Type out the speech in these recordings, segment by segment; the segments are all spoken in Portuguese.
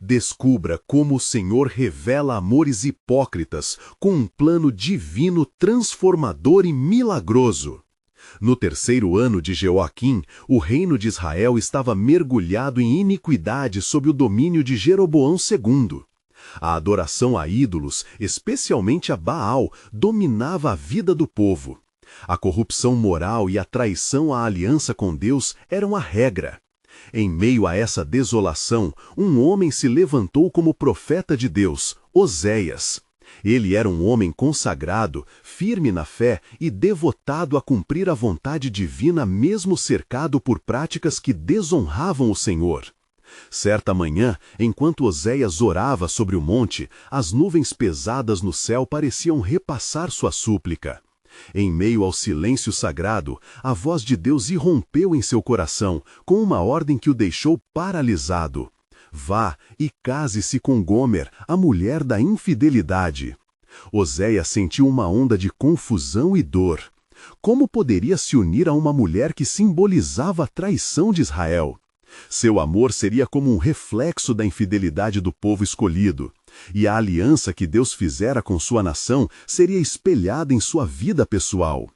Descubra como o Senhor revela amores hipócritas com um plano divino transformador e milagroso. No terceiro ano de Jeoaquim, o reino de Israel estava mergulhado em iniquidade sob o domínio de Jeroboão II. A adoração a ídolos, especialmente a Baal, dominava a vida do povo. A corrupção moral e a traição à aliança com Deus eram a regra. Em meio a essa desolação, um homem se levantou como profeta de Deus, Oséias. Ele era um homem consagrado, firme na fé e devotado a cumprir a vontade divina mesmo cercado por práticas que desonravam o Senhor. Certa manhã, enquanto Oséias orava sobre o monte, as nuvens pesadas no céu pareciam repassar sua súplica. Em meio ao silêncio sagrado, a voz de Deus irrompeu em seu coração, com uma ordem que o deixou paralisado. Vá e case-se com Gomer, a mulher da infidelidade. Oséias sentiu uma onda de confusão e dor. Como poderia se unir a uma mulher que simbolizava a traição de Israel? Seu amor seria como um reflexo da infidelidade do povo escolhido. E a aliança que Deus fizera com sua nação seria espelhada em sua vida pessoal.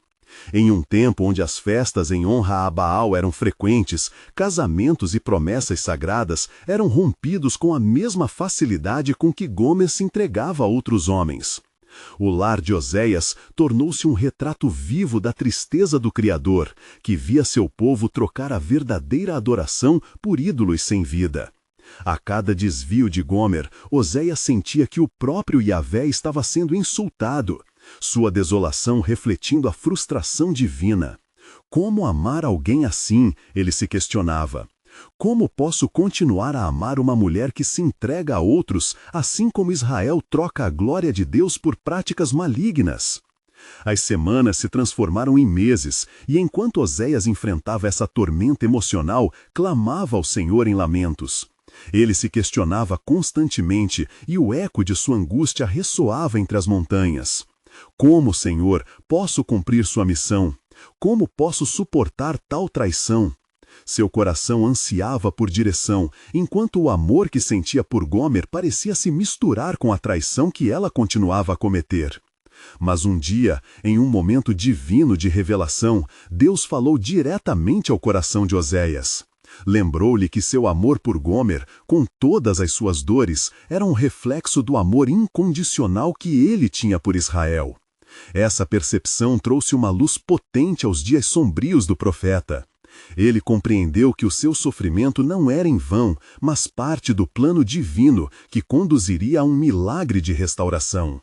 Em um tempo onde as festas em honra a Baal eram frequentes, casamentos e promessas sagradas eram rompidos com a mesma facilidade com que Gomer se entregava a outros homens. O lar de Oséias tornou-se um retrato vivo da tristeza do Criador, que via seu povo trocar a verdadeira adoração por ídolos sem vida. A cada desvio de Gomer, Oséias sentia que o próprio Yahvé estava sendo insultado, sua desolação refletindo a frustração divina. Como amar alguém assim? Ele se questionava. Como posso continuar a amar uma mulher que se entrega a outros, assim como Israel troca a glória de Deus por práticas malignas? As semanas se transformaram em meses, e enquanto Oséias enfrentava essa tormenta emocional, clamava ao Senhor em lamentos. Ele se questionava constantemente, e o eco de sua angústia ressoava entre as montanhas. Como, Senhor, posso cumprir sua missão? Como posso suportar tal traição? Seu coração ansiava por direção, enquanto o amor que sentia por Gomer parecia se misturar com a traição que ela continuava a cometer. Mas um dia, em um momento divino de revelação, Deus falou diretamente ao coração de Oséias. Lembrou-lhe que seu amor por Gomer, com todas as suas dores, era um reflexo do amor incondicional que ele tinha por Israel. Essa percepção trouxe uma luz potente aos dias sombrios do profeta. Ele compreendeu que o seu sofrimento não era em vão, mas parte do plano divino que conduziria a um milagre de restauração.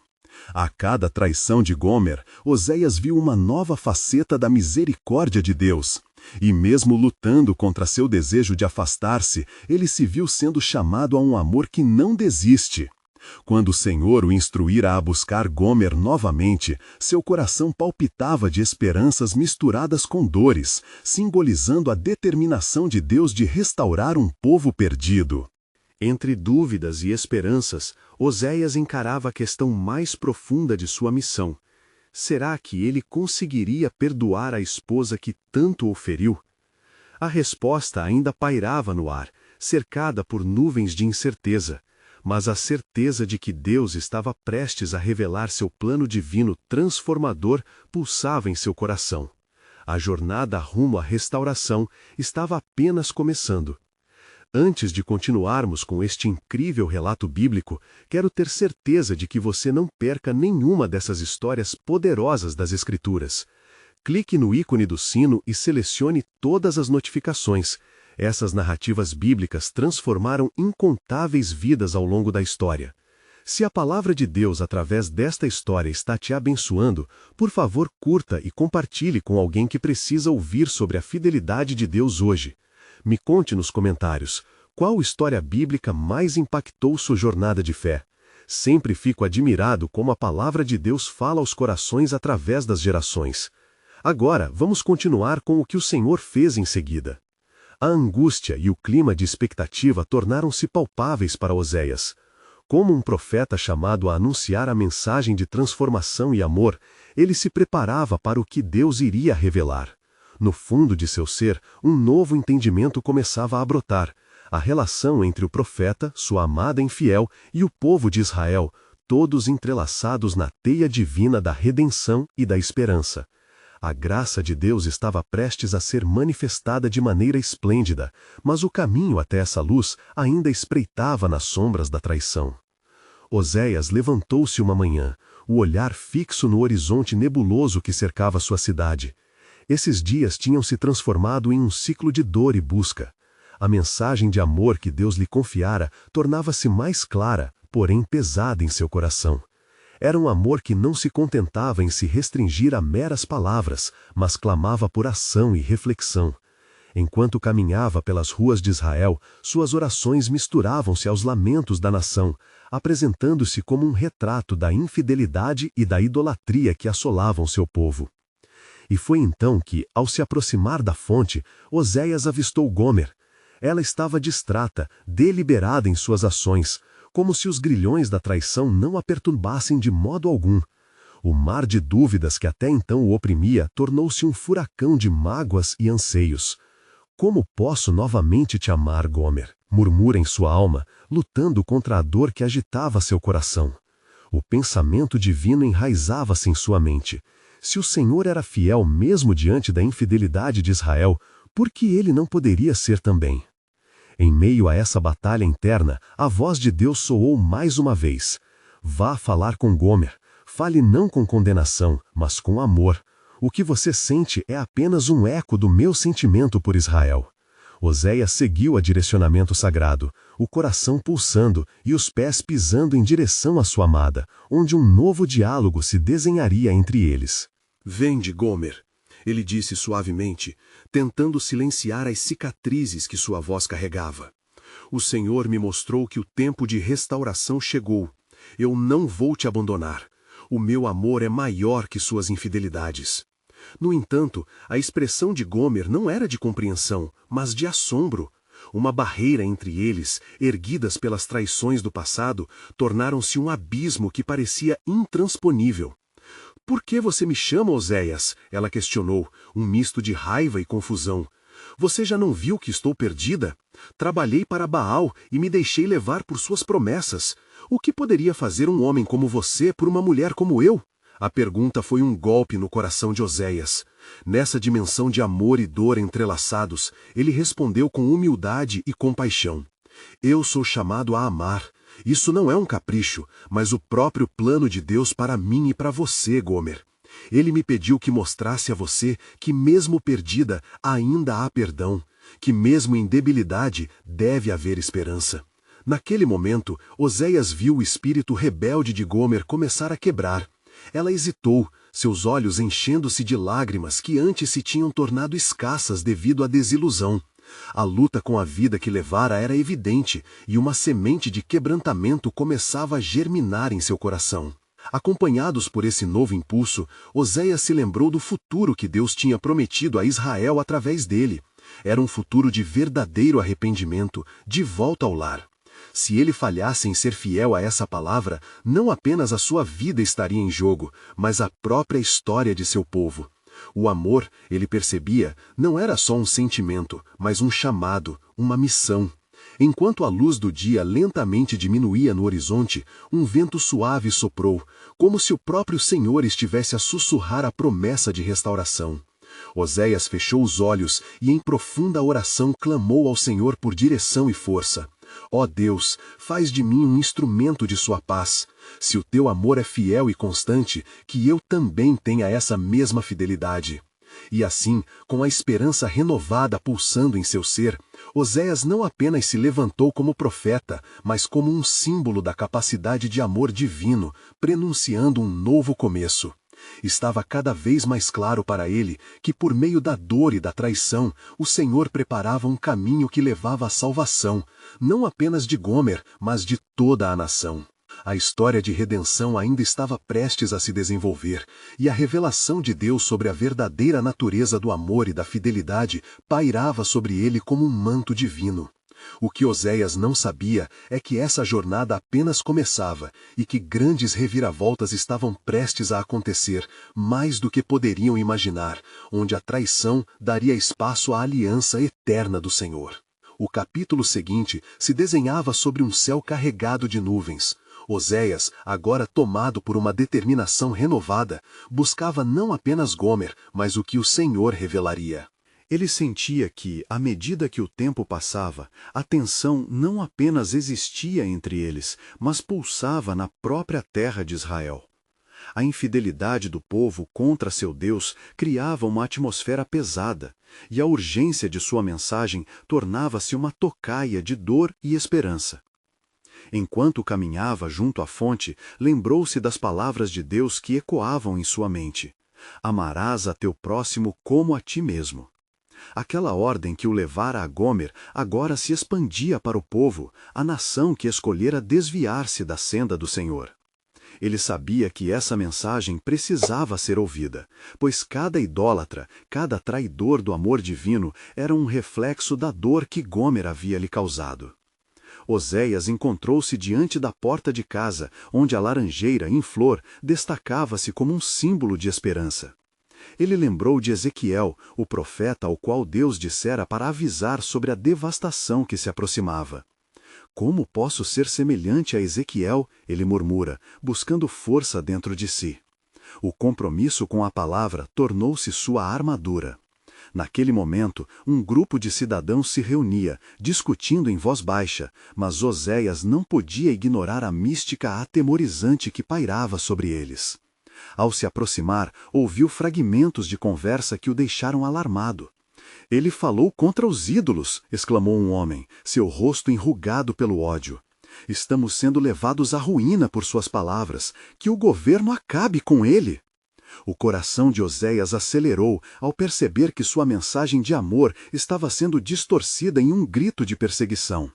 A cada traição de Gomer, Oséias viu uma nova faceta da misericórdia de Deus. E mesmo lutando contra seu desejo de afastar-se, ele se viu sendo chamado a um amor que não desiste. Quando o Senhor o instruíra a buscar Gomer novamente, seu coração palpitava de esperanças misturadas com dores, simbolizando a determinação de Deus de restaurar um povo perdido. Entre dúvidas e esperanças, Oséias encarava a questão mais profunda de sua missão. Será que ele conseguiria perdoar a esposa que tanto o feriu? A resposta ainda pairava no ar, cercada por nuvens de incerteza, mas a certeza de que Deus estava prestes a revelar seu plano divino transformador pulsava em seu coração. A jornada rumo à restauração estava apenas começando. Antes de continuarmos com este incrível relato bíblico, quero ter certeza de que você não perca nenhuma dessas histórias poderosas das Escrituras. Clique no ícone do sino e selecione todas as notificações. Essas narrativas bíblicas transformaram incontáveis vidas ao longo da história. Se a palavra de Deus através desta história está te abençoando, por favor curta e compartilhe com alguém que precisa ouvir sobre a fidelidade de Deus hoje. Me conte nos comentários, qual história bíblica mais impactou sua jornada de fé? Sempre fico admirado como a palavra de Deus fala aos corações através das gerações. Agora, vamos continuar com o que o Senhor fez em seguida. A angústia e o clima de expectativa tornaram-se palpáveis para Oséias. Como um profeta chamado a anunciar a mensagem de transformação e amor, ele se preparava para o que Deus iria revelar. No fundo de seu ser, um novo entendimento começava a brotar. A relação entre o profeta, sua amada infiel, e o povo de Israel, todos entrelaçados na teia divina da redenção e da esperança. A graça de Deus estava prestes a ser manifestada de maneira esplêndida, mas o caminho até essa luz ainda espreitava nas sombras da traição. Oséias levantou-se uma manhã, o olhar fixo no horizonte nebuloso que cercava sua cidade. Esses dias tinham se transformado em um ciclo de dor e busca. A mensagem de amor que Deus lhe confiara tornava-se mais clara, porém pesada em seu coração. Era um amor que não se contentava em se restringir a meras palavras, mas clamava por ação e reflexão. Enquanto caminhava pelas ruas de Israel, suas orações misturavam-se aos lamentos da nação, apresentando-se como um retrato da infidelidade e da idolatria que assolavam seu povo. E foi então que, ao se aproximar da fonte, Oséias avistou Gomer. Ela estava distrata, deliberada em suas ações, como se os grilhões da traição não a perturbassem de modo algum. O mar de dúvidas que até então o oprimia tornou-se um furacão de mágoas e anseios. Como posso novamente te amar, Gomer? Murmura em sua alma, lutando contra a dor que agitava seu coração. O pensamento divino enraizava-se em sua mente. Se o Senhor era fiel mesmo diante da infidelidade de Israel, por que ele não poderia ser também? Em meio a essa batalha interna, a voz de Deus soou mais uma vez. Vá falar com Gomer. Fale não com condenação, mas com amor. O que você sente é apenas um eco do meu sentimento por Israel. Oséias seguiu a direcionamento sagrado, o coração pulsando e os pés pisando em direção à sua amada, onde um novo diálogo se desenharia entre eles. Vende, Gomer, ele disse suavemente, tentando silenciar as cicatrizes que sua voz carregava. O Senhor me mostrou que o tempo de restauração chegou. Eu não vou te abandonar. O meu amor é maior que suas infidelidades. No entanto, a expressão de Gomer não era de compreensão, mas de assombro. Uma barreira entre eles, erguidas pelas traições do passado, tornaram-se um abismo que parecia intransponível. Por que você me chama, Oséias? Ela questionou, um misto de raiva e confusão. Você já não viu que estou perdida? Trabalhei para Baal e me deixei levar por suas promessas. O que poderia fazer um homem como você por uma mulher como eu? A pergunta foi um golpe no coração de Oséias. Nessa dimensão de amor e dor entrelaçados, ele respondeu com humildade e compaixão. Eu sou chamado a amar. Isso não é um capricho, mas o próprio plano de Deus para mim e para você, Gomer. Ele me pediu que mostrasse a você que mesmo perdida ainda há perdão, que mesmo em debilidade deve haver esperança. Naquele momento, Oséias viu o espírito rebelde de Gomer começar a quebrar. Ela hesitou, seus olhos enchendo-se de lágrimas que antes se tinham tornado escassas devido à desilusão. A luta com a vida que levara era evidente, e uma semente de quebrantamento começava a germinar em seu coração. Acompanhados por esse novo impulso, Oséias se lembrou do futuro que Deus tinha prometido a Israel através dele. Era um futuro de verdadeiro arrependimento, de volta ao lar. Se ele falhasse em ser fiel a essa palavra, não apenas a sua vida estaria em jogo, mas a própria história de seu povo. O amor, ele percebia, não era só um sentimento, mas um chamado, uma missão. Enquanto a luz do dia lentamente diminuía no horizonte, um vento suave soprou, como se o próprio Senhor estivesse a sussurrar a promessa de restauração. Oséias fechou os olhos e em profunda oração clamou ao Senhor por direção e força. Ó Deus, faz de mim um instrumento de sua paz. Se o teu amor é fiel e constante, que eu também tenha essa mesma fidelidade. E assim, com a esperança renovada pulsando em seu ser, Oséias não apenas se levantou como profeta, mas como um símbolo da capacidade de amor divino, prenunciando um novo começo. Estava cada vez mais claro para ele que, por meio da dor e da traição, o Senhor preparava um caminho que levava à salvação, não apenas de Gomer, mas de toda a nação. A história de redenção ainda estava prestes a se desenvolver, e a revelação de Deus sobre a verdadeira natureza do amor e da fidelidade pairava sobre ele como um manto divino. O que Oséias não sabia é que essa jornada apenas começava e que grandes reviravoltas estavam prestes a acontecer, mais do que poderiam imaginar, onde a traição daria espaço à aliança eterna do Senhor. O capítulo seguinte se desenhava sobre um céu carregado de nuvens. Oséias, agora tomado por uma determinação renovada, buscava não apenas Gomer, mas o que o Senhor revelaria. Ele sentia que, à medida que o tempo passava, a tensão não apenas existia entre eles, mas pulsava na própria terra de Israel. A infidelidade do povo contra seu Deus criava uma atmosfera pesada, e a urgência de sua mensagem tornava-se uma tocaia de dor e esperança. Enquanto caminhava junto à fonte, lembrou-se das palavras de Deus que ecoavam em sua mente: amarás a teu próximo como a ti mesmo. Aquela ordem que o levara a Gomer agora se expandia para o povo, a nação que escolhera desviar-se da senda do Senhor. Ele sabia que essa mensagem precisava ser ouvida, pois cada idólatra, cada traidor do amor divino era um reflexo da dor que Gomer havia lhe causado. Oséias encontrou-se diante da porta de casa, onde a laranjeira, em flor, destacava-se como um símbolo de esperança. Ele lembrou de Ezequiel, o profeta ao qual Deus dissera para avisar sobre a devastação que se aproximava. Como posso ser semelhante a Ezequiel? Ele murmura, buscando força dentro de si. O compromisso com a palavra tornou-se sua armadura. Naquele momento, um grupo de cidadãos se reunia, discutindo em voz baixa, mas Oséias não podia ignorar a mística atemorizante que pairava sobre eles. Ao se aproximar, ouviu fragmentos de conversa que o deixaram alarmado. Ele falou contra os ídolos, exclamou um homem, seu rosto enrugado pelo ódio. Estamos sendo levados à ruína por suas palavras, que o governo acabe com ele. O coração de Oséias acelerou ao perceber que sua mensagem de amor estava sendo distorcida em um grito de perseguição.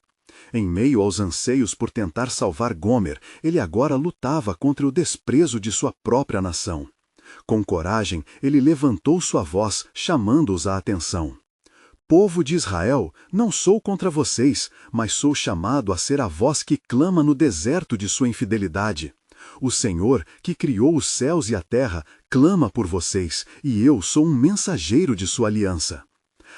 Em meio aos anseios por tentar salvar Gomer, ele agora lutava contra o desprezo de sua própria nação. Com coragem, ele levantou sua voz, chamando-os à atenção. Povo de Israel, não sou contra vocês, mas sou chamado a ser a voz que clama no deserto de sua infidelidade. O Senhor, que criou os céus e a terra, clama por vocês, e eu sou um mensageiro de sua aliança.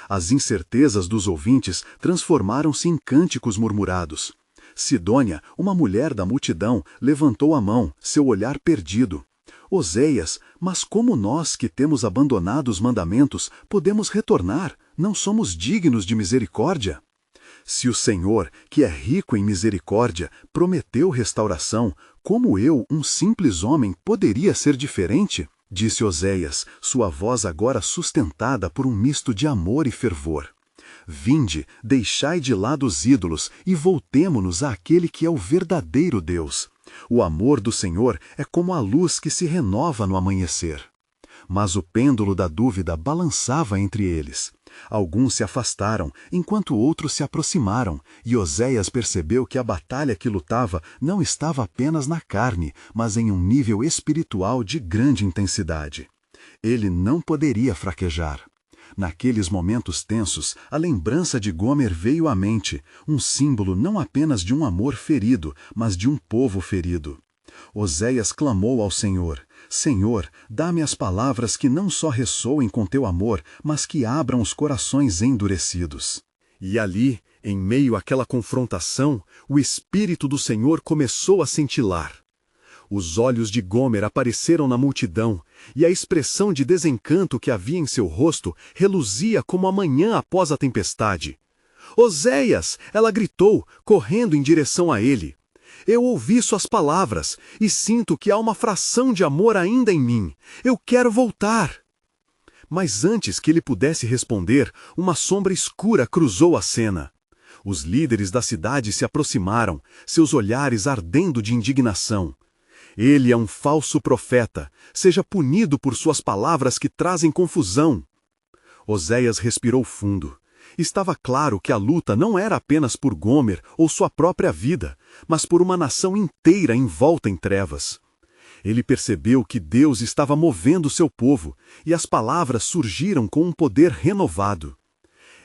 As incertezas dos ouvintes transformaram-se em cânticos murmurados. Sidônia, uma mulher da multidão, levantou a mão, seu olhar perdido. Oséias, mas como nós que temos abandonado os mandamentos, podemos retornar? Não somos dignos de misericórdia? Se o Senhor, que é rico em misericórdia, prometeu restauração, como eu, um simples homem, poderia ser diferente? Disse Oséias, sua voz agora sustentada por um misto de amor e fervor. Vinde, deixai de lado os ídolos e voltemo-nos àquele que é o verdadeiro Deus. O amor do Senhor é como a luz que se renova no amanhecer. Mas o pêndulo da dúvida balançava entre eles. Alguns se afastaram, enquanto outros se aproximaram, e Oséias percebeu que a batalha que lutava não estava apenas na carne, mas em um nível espiritual de grande intensidade. Ele não poderia fraquejar. Naqueles momentos tensos, a lembrança de Gomer veio à mente, um símbolo não apenas de um amor ferido, mas de um povo ferido. Oséias clamou ao Senhor: Senhor, dá-me as palavras que não só ressoem com teu amor, mas que abram os corações endurecidos. E ali, em meio àquela confrontação, o Espírito do Senhor começou a cintilar. Os olhos de Gomer apareceram na multidão, e a expressão de desencanto que havia em seu rosto reluzia como a manhã após a tempestade. Oséias! Ela gritou, correndo em direção a ele. Eu ouvi suas palavras, e sinto que há uma fração de amor ainda em mim. Eu quero voltar. Mas antes que ele pudesse responder, uma sombra escura cruzou a cena. Os líderes da cidade se aproximaram, seus olhares ardendo de indignação. Ele é um falso profeta. Seja punido por suas palavras que trazem confusão. Oséias respirou fundo. Estava claro que a luta não era apenas por Gomer ou sua própria vida, mas por uma nação inteira envolta em trevas. Ele percebeu que Deus estava movendo seu povo, e as palavras surgiram com um poder renovado.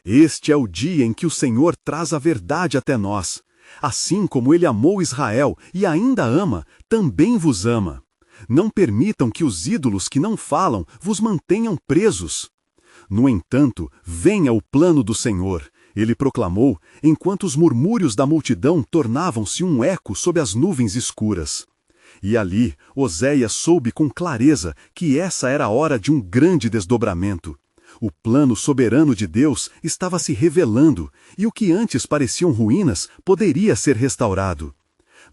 Este é o dia em que o Senhor traz a verdade até nós. Assim como ele amou Israel e ainda ama, também vos ama. Não permitam que os ídolos que não falam vos mantenham presos. No entanto, venha o plano do Senhor. Ele proclamou, enquanto os murmúrios da multidão tornavam-se um eco sob as nuvens escuras. E ali, Oséias soube com clareza que essa era a hora de um grande desdobramento. O plano soberano de Deus estava se revelando, e o que antes pareciam ruínas poderia ser restaurado.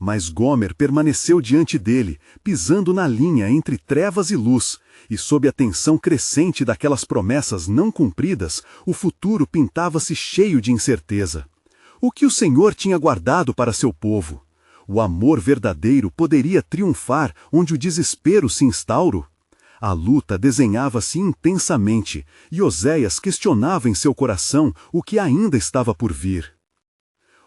Mas Gomer permaneceu diante dele, pisando na linha entre trevas e luz, e sob a tensão crescente daquelas promessas não cumpridas, o futuro pintava-se cheio de incerteza. O que o Senhor tinha guardado para seu povo? O amor verdadeiro poderia triunfar onde o desespero se instaurou? A luta desenhava-se intensamente, e Oséias questionava em seu coração o que ainda estava por vir.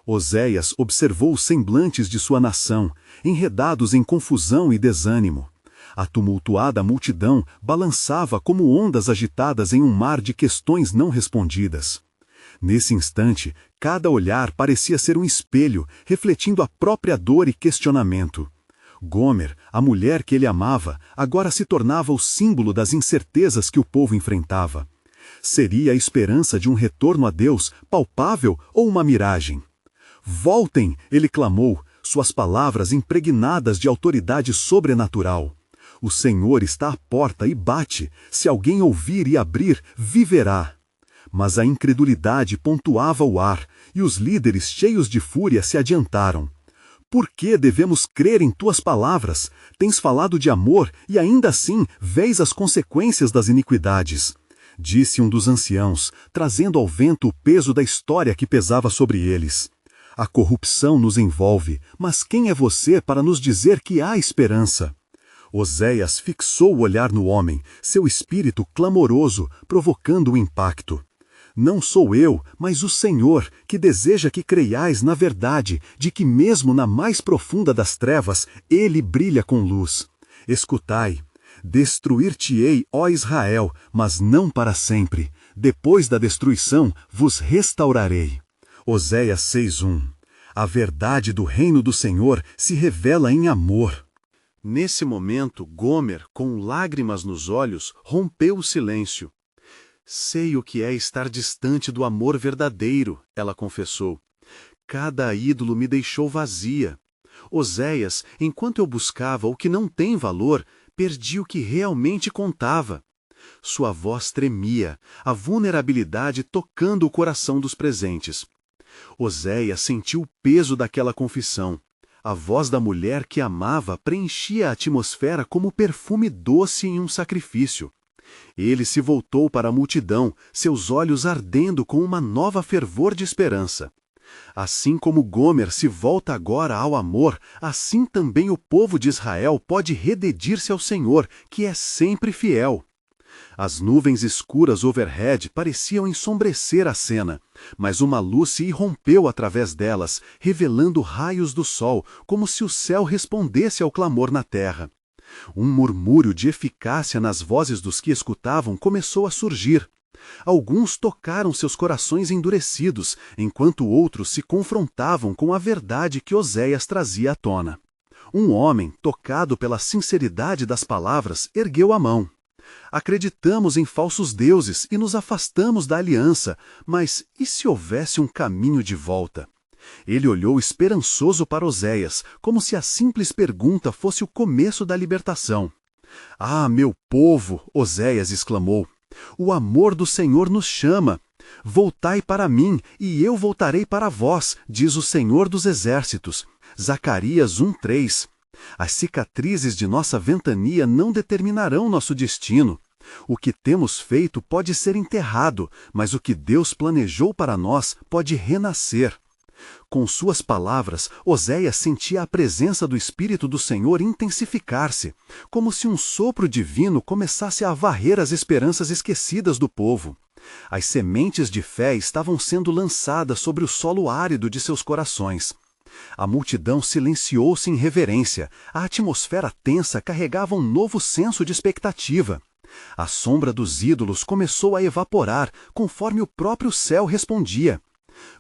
Oséias observou os semblantes de sua nação, enredados em confusão e desânimo. A tumultuada multidão balançava como ondas agitadas em um mar de questões não respondidas. Nesse instante, cada olhar parecia ser um espelho, refletindo a própria dor e questionamento. Gomer, a mulher que ele amava, agora se tornava o símbolo das incertezas que o povo enfrentava. Seria a esperança de um retorno a Deus palpável ou uma miragem? Voltem, ele clamou, suas palavras impregnadas de autoridade sobrenatural. O Senhor está à porta e bate, se alguém ouvir e abrir, viverá. Mas a incredulidade pontuava o ar, e os líderes cheios de fúria se adiantaram. Por que devemos crer em tuas palavras? Tens falado de amor e ainda assim vês as consequências das iniquidades. Disse um dos anciãos, trazendo ao vento o peso da história que pesava sobre eles. A corrupção nos envolve, mas quem é você para nos dizer que há esperança? Oséias fixou o olhar no homem, seu espírito clamoroso, provocando o impacto. Não sou eu, mas o Senhor, que deseja que creiais na verdade, de que mesmo na mais profunda das trevas, Ele brilha com luz. Escutai, destruir-te-ei, ó Israel, mas não para sempre. Depois da destruição, vos restaurarei. Oséias 6:1. A verdade do reino do Senhor se revela em amor. Nesse momento, Gomer, com lágrimas nos olhos, rompeu o silêncio. Sei o que é estar distante do amor verdadeiro, ela confessou. Cada ídolo me deixou vazia. Oséias, enquanto eu buscava o que não tem valor, perdi o que realmente contava. Sua voz tremia, a vulnerabilidade tocando o coração dos presentes. Oséias sentiu o peso daquela confissão. A voz da mulher que amava preenchia a atmosfera como perfume doce em um sacrifício. Ele se voltou para a multidão, seus olhos ardendo com uma nova fervor de esperança. Assim como Gomer se volta agora ao amor, assim também o povo de Israel pode rededir-se ao Senhor, que é sempre fiel. As nuvens escuras overhead pareciam ensombrecer a cena, mas uma luz se irrompeu através delas, revelando raios do sol, como se o céu respondesse ao clamor na terra. Um murmúrio de eficácia nas vozes dos que escutavam começou a surgir. Alguns tocaram seus corações endurecidos, enquanto outros se confrontavam com a verdade que Oséias trazia à tona. Um homem, tocado pela sinceridade das palavras, ergueu a mão. Acreditamos em falsos deuses e nos afastamos da aliança, mas e se houvesse um caminho de volta? Ele olhou esperançoso para Oséias, como se a simples pergunta fosse o começo da libertação. Ah, meu povo! Oséias exclamou. O amor do Senhor nos chama. Voltai para mim, e eu voltarei para vós, diz o Senhor dos Exércitos. Zacarias 1:3. As cicatrizes de nossa ventania não determinarão nosso destino. O que temos feito pode ser enterrado, mas o que Deus planejou para nós pode renascer. Com suas palavras, Oséias sentia a presença do Espírito do Senhor intensificar-se, como se um sopro divino começasse a varrer as esperanças esquecidas do povo. As sementes de fé estavam sendo lançadas sobre o solo árido de seus corações. A multidão silenciou-se em reverência, a atmosfera tensa carregava um novo senso de expectativa. A sombra dos ídolos começou a evaporar, conforme o próprio céu respondia.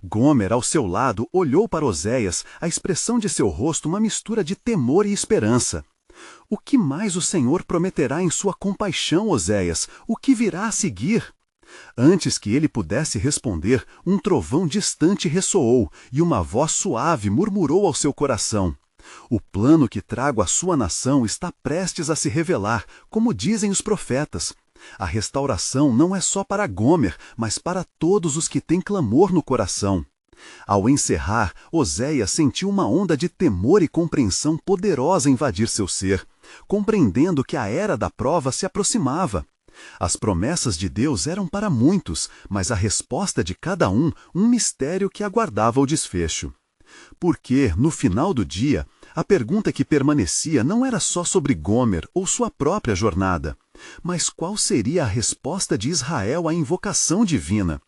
Gomer, ao seu lado, olhou para Oséias, a expressão de seu rosto uma mistura de temor e esperança. O que mais o Senhor prometerá em sua compaixão, Oséias? O que virá a seguir? Antes que ele pudesse responder, um trovão distante ressoou, e uma voz suave murmurou ao seu coração: o plano que trago à sua nação está prestes a se revelar, como dizem os profetas. A restauração não é só para Gomer, mas para todos os que têm clamor no coração. Ao encerrar, Oséias sentiu uma onda de temor e compreensão poderosa invadir seu ser, compreendendo que a era da prova se aproximava. As promessas de Deus eram para muitos, mas a resposta de cada um mistério que aguardava o desfecho. Porque, no final do dia, a pergunta que permanecia não era só sobre Gomer ou sua própria jornada, mas qual seria a resposta de Israel à invocação divina?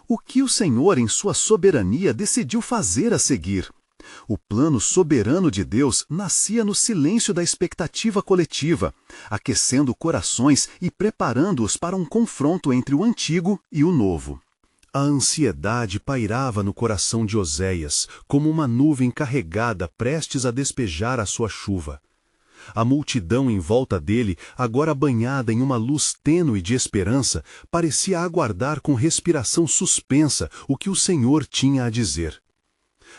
O que o Senhor, em sua soberania, decidiu fazer a seguir? O plano soberano de Deus nascia no silêncio da expectativa coletiva, aquecendo corações e preparando-os para um confronto entre o antigo e o novo. A ansiedade pairava no coração de Oséias, como uma nuvem carregada prestes a despejar a sua chuva. A multidão em volta dele, agora banhada em uma luz tênue de esperança, parecia aguardar com respiração suspensa o que o Senhor tinha a dizer.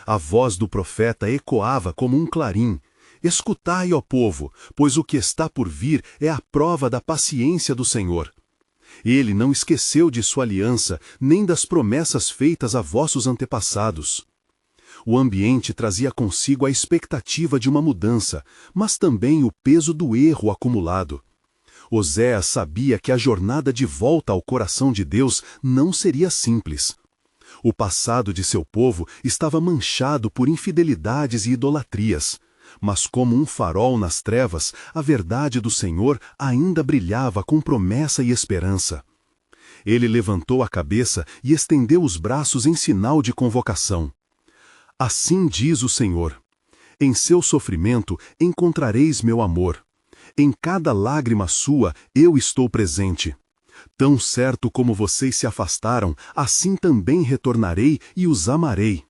A voz do profeta ecoava como um clarim: escutai, ó povo, pois o que está por vir é a prova da paciência do Senhor. Ele não esqueceu de sua aliança, nem das promessas feitas a vossos antepassados. O ambiente trazia consigo a expectativa de uma mudança, mas também o peso do erro acumulado. Oséias sabia que a jornada de volta ao coração de Deus não seria simples. O passado de seu povo estava manchado por infidelidades e idolatrias, mas como um farol nas trevas, a verdade do Senhor ainda brilhava com promessa e esperança. Ele levantou a cabeça e estendeu os braços em sinal de convocação. Assim diz o Senhor: em seu sofrimento encontrareis meu amor. Em cada lágrima sua eu estou presente. Tão certo como vocês se afastaram, assim também retornarei e os amarei.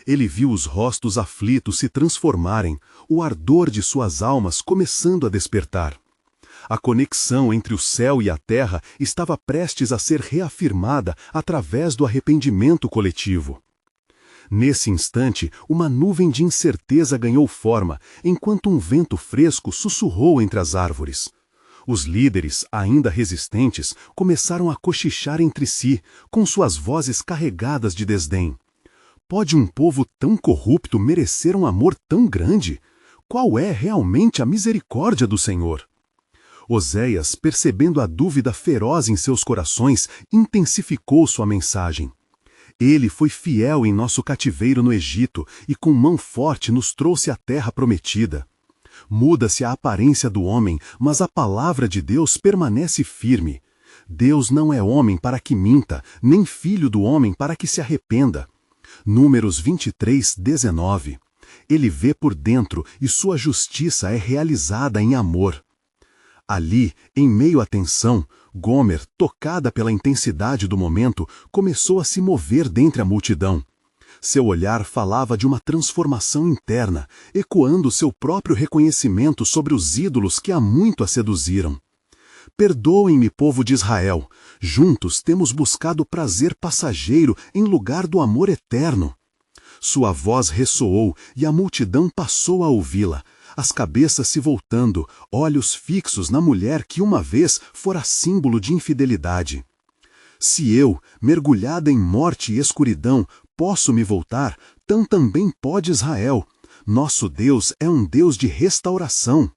Ele viu os rostos aflitos se transformarem, o ardor de suas almas começando a despertar. A conexão entre o céu e a terra estava prestes a ser reafirmada através do arrependimento coletivo. Nesse instante, uma nuvem de incerteza ganhou forma, enquanto um vento fresco sussurrou entre as árvores. Os líderes, ainda resistentes, começaram a cochichar entre si, com suas vozes carregadas de desdém. Pode um povo tão corrupto merecer um amor tão grande? Qual é realmente a misericórdia do Senhor? Oséias, percebendo a dúvida feroz em seus corações, intensificou sua mensagem. Ele foi fiel em nosso cativeiro no Egito e com mão forte nos trouxe à terra prometida. Muda-se a aparência do homem, mas a palavra de Deus permanece firme. Deus não é homem para que minta, nem filho do homem para que se arrependa. Números 23, 19. Ele vê por dentro e sua justiça é realizada em amor. Ali, em meio à tensão, Gomer, tocada pela intensidade do momento, começou a se mover dentre a multidão. Seu olhar falava de uma transformação interna, ecoando seu próprio reconhecimento sobre os ídolos que há muito a seduziram. Perdoem-me, povo de Israel, juntos temos buscado prazer passageiro em lugar do amor eterno. Sua voz ressoou e a multidão passou a ouvi-la, as cabeças se voltando, olhos fixos na mulher que uma vez fora símbolo de infidelidade. Se eu, mergulhada em morte e escuridão, posso me voltar, tão também pode Israel. Nosso Deus é um Deus de restauração.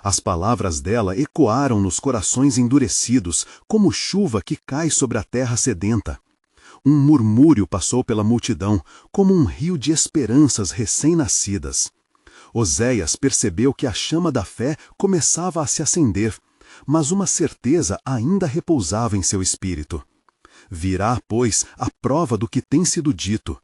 As palavras dela ecoaram nos corações endurecidos, como chuva que cai sobre a terra sedenta. Um murmúrio passou pela multidão, como um rio de esperanças recém-nascidas. Oséias percebeu que a chama da fé começava a se acender, mas uma certeza ainda repousava em seu espírito. Virá, pois, a prova do que tem sido dito.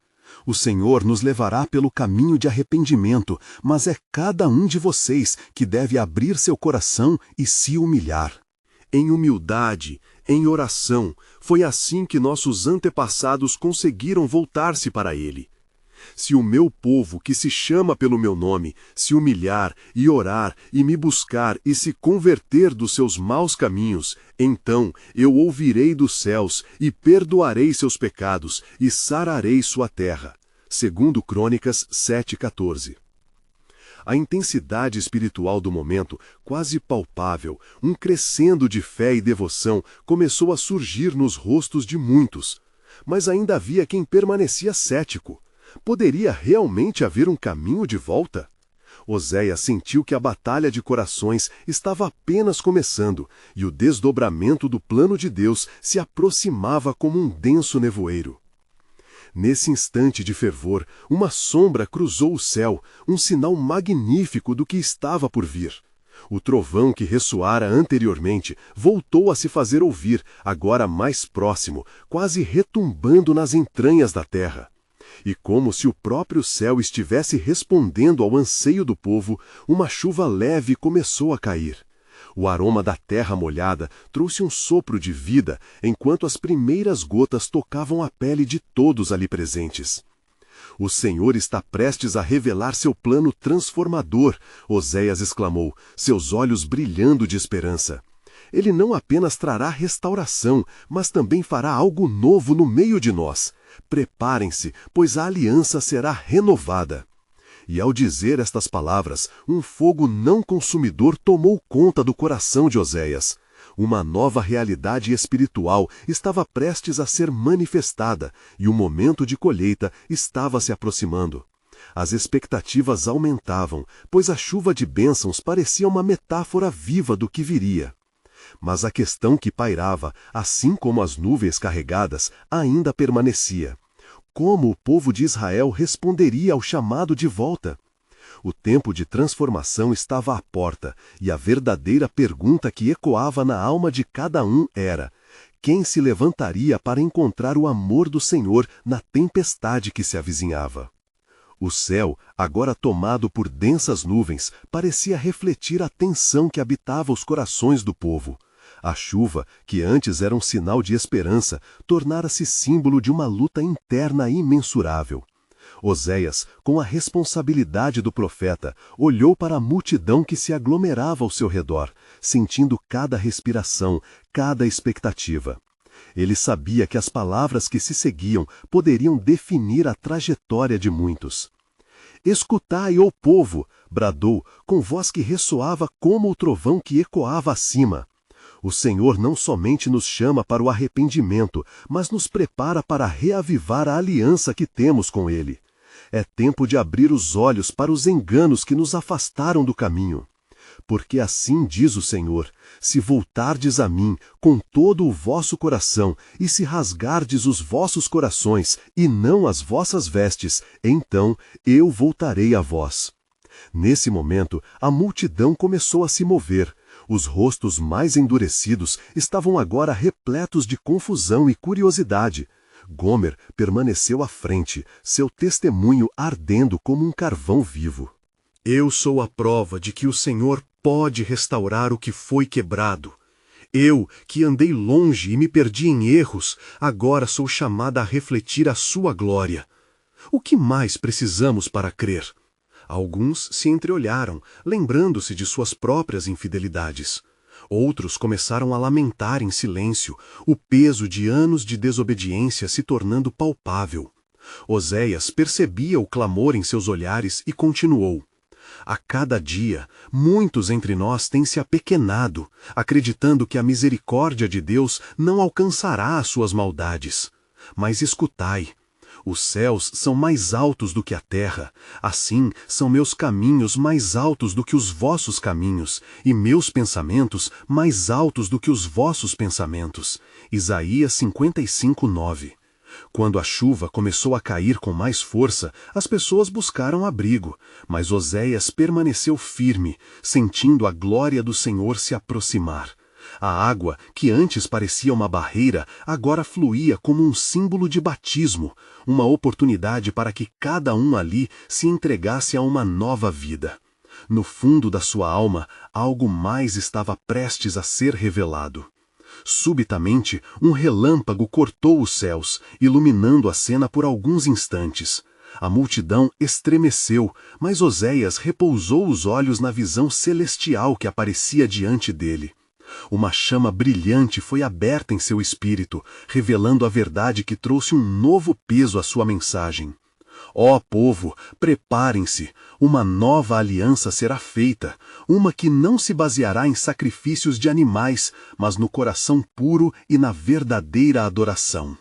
O Senhor nos levará pelo caminho de arrependimento, mas é cada um de vocês que deve abrir seu coração e se humilhar. Em humildade, em oração, foi assim que nossos antepassados conseguiram voltar-se para Ele. Se o meu povo, que se chama pelo meu nome, se humilhar e orar e me buscar e se converter dos seus maus caminhos, então eu ouvirei dos céus e perdoarei seus pecados e sararei sua terra. Segundo Crônicas 7:14. A intensidade espiritual do momento, quase palpável, um crescendo de fé e devoção, começou a surgir nos rostos de muitos. Mas ainda havia quem permanecia cético. Poderia realmente haver um caminho de volta? Oséias sentiu que a batalha de corações estava apenas começando e o desdobramento do plano de Deus se aproximava como um denso nevoeiro. Nesse instante de fervor, uma sombra cruzou o céu, um sinal magnífico do que estava por vir. O trovão que ressoara anteriormente voltou a se fazer ouvir, agora mais próximo, quase retumbando nas entranhas da terra. E como se o próprio céu estivesse respondendo ao anseio do povo, uma chuva leve começou a cair. O aroma da terra molhada trouxe um sopro de vida, enquanto as primeiras gotas tocavam a pele de todos ali presentes. O Senhor está prestes a revelar seu plano transformador, Oséias exclamou, seus olhos brilhando de esperança. Ele não apenas trará restauração, mas também fará algo novo no meio de nós. Preparem-se, pois a aliança será renovada. E ao dizer estas palavras, um fogo não consumidor tomou conta do coração de Oséias. Uma nova realidade espiritual estava prestes a ser manifestada e o momento de colheita estava se aproximando. As expectativas aumentavam, pois a chuva de bênçãos parecia uma metáfora viva do que viria. Mas a questão que pairava, assim como as nuvens carregadas, ainda permanecia. Como o povo de Israel responderia ao chamado de volta? O tempo de transformação estava à porta, e a verdadeira pergunta que ecoava na alma de cada um era: quem se levantaria para encontrar o amor do Senhor na tempestade que se avizinhava? O céu, agora tomado por densas nuvens, parecia refletir a tensão que habitava os corações do povo. A chuva, que antes era um sinal de esperança, tornara-se símbolo de uma luta interna imensurável. Oséias, com a responsabilidade do profeta, olhou para a multidão que se aglomerava ao seu redor, sentindo cada respiração, cada expectativa. Ele sabia que as palavras que se seguiam poderiam definir a trajetória de muitos. "Escutai, ó povo!" bradou, com voz que ressoava como o trovão que ecoava acima. O Senhor não somente nos chama para o arrependimento, mas nos prepara para reavivar a aliança que temos com Ele. É tempo de abrir os olhos para os enganos que nos afastaram do caminho. Porque assim diz o Senhor: se voltardes a mim com todo o vosso coração, e se rasgardes os vossos corações, e não as vossas vestes, então eu voltarei a vós. Nesse momento, a multidão começou a se mover. Os rostos mais endurecidos estavam agora repletos de confusão e curiosidade. Gomer permaneceu à frente, seu testemunho ardendo como um carvão vivo. "Eu sou a prova de que o Senhor pode restaurar o que foi quebrado. Eu, que andei longe e me perdi em erros, agora sou chamada a refletir a sua glória. O que mais precisamos para crer?" Alguns se entreolharam, lembrando-se de suas próprias infidelidades. Outros começaram a lamentar em silêncio, o peso de anos de desobediência se tornando palpável. Oséias percebia o clamor em seus olhares e continuou: "A cada dia, muitos entre nós têm se apequenado, acreditando que a misericórdia de Deus não alcançará as suas maldades. Mas escutai, os céus são mais altos do que a terra, assim são meus caminhos mais altos do que os vossos caminhos, e meus pensamentos mais altos do que os vossos pensamentos." Isaías 55:9. Quando a chuva começou a cair com mais força, as pessoas buscaram abrigo, mas Oséias permaneceu firme, sentindo a glória do Senhor se aproximar. A água, que antes parecia uma barreira, agora fluía como um símbolo de batismo, uma oportunidade para que cada um ali se entregasse a uma nova vida. No fundo da sua alma, algo mais estava prestes a ser revelado. Subitamente, um relâmpago cortou os céus, iluminando a cena por alguns instantes. A multidão estremeceu, mas Oséias repousou os olhos na visão celestial que aparecia diante dele. Uma chama brilhante foi aberta em seu espírito, revelando a verdade que trouxe um novo peso à sua mensagem. Ó povo, preparem-se, uma nova aliança será feita, uma que não se baseará em sacrifícios de animais, mas no coração puro e na verdadeira adoração.